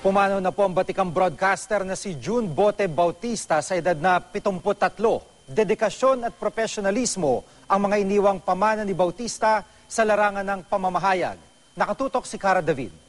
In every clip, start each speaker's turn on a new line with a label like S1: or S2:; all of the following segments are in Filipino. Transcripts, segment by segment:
S1: Pumanaw na po ang batikang broadcaster na si June Bote Bautista sa edad na 73. Dedikasyon at profesionalismo ang mga iniwang pamana ni Bautista sa larangan ng pamamahayag. Nakatutok si Cara David.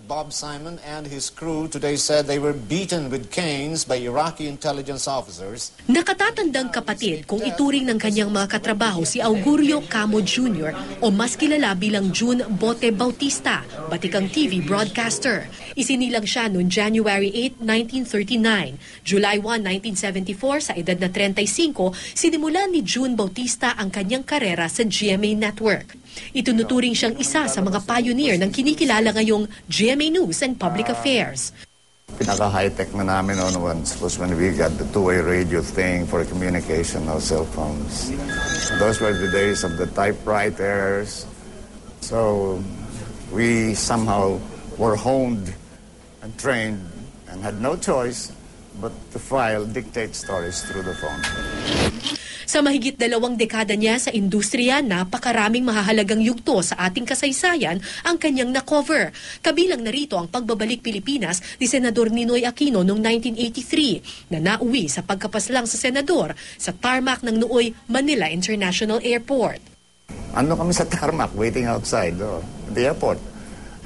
S2: Bob Simon and his crew today said they were beaten with canes by Iraqi intelligence officers.
S3: Nakatatandang kapatid kung ituring ng kanyang mga katrabaho si Augurio Camo Jr. o mas kilala bilang June Bote Bautista, batikang TV broadcaster. Isinilang siya noong January 8, 1939. July 1, 1974, sa edad na 35, sinimulan ni June Bautista ang kanyang karera sa GMA Network. Itunuturing siyang isa sa mga pioneer ng kinikilala ngayong GMA News and Public Affairs.
S4: Pinaka-high-tech na namin once was when we got the two-way radio thing for communication, no cell phones. Those were the days of the typewriters. So we somehow were honed and trained and had no choice but to dictate stories through the phone.
S3: Sa mahigit 2 dekada niya sa industriya, napakaraming mahahalagang yugto sa ating kasaysayan ang kanyang na-cover. Kabilang narito ang pagbabalik Pilipinas ni Senador Ninoy Aquino noong 1983 na nauwi sa pagkapaslang sa senador sa tarmac ng nooy Manila International Airport.
S4: Ano kami sa tarmac, waiting outside the airport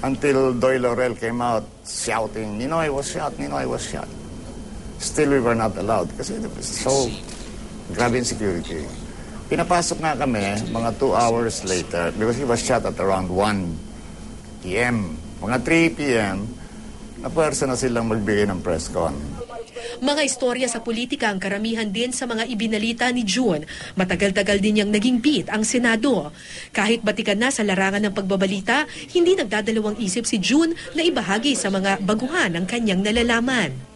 S4: until Doy Laurel came out shouting, Ninoy was shot, Ninoy was shot. Still we were not allowed kasi it was so grabe security. Pinapasok nga kami mga 2 hours later because he was shot at around 1 p.m. Mga 3 p.m. napuwersa na silang magbigay ng press con.
S3: Mga istorya sa politika ang karamihan din sa mga ibinalita ni June. Matagal-tagal din niyang naging beat ang Senado. Kahit batikan na sa larangan ng pagbabalita, hindi nagdadalawang isip si June na ibahagi sa mga baguhan ang kanyang nalalaman.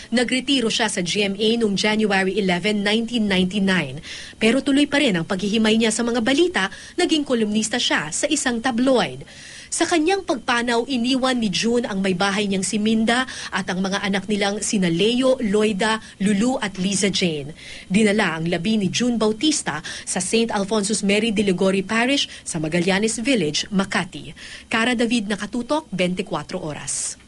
S3: Nagretiro siya sa GMA noong January 11, 1999. Pero tuloy pa rin ang paghihimay niya sa mga balita, naging kolumnista siya sa isang tabloid. Sa kanyang pagpanaw, iniwan ni June ang may bahay niyang si Minda at ang mga anak nilang sina Leo, Loida, Lulu at Liza Jane. Dinala ang labi ni June Bautista sa St. Alphonsus Mary de Ligori Parish sa Magallanes Village, Makati. Cara David, Nakatutok, 24 Oras.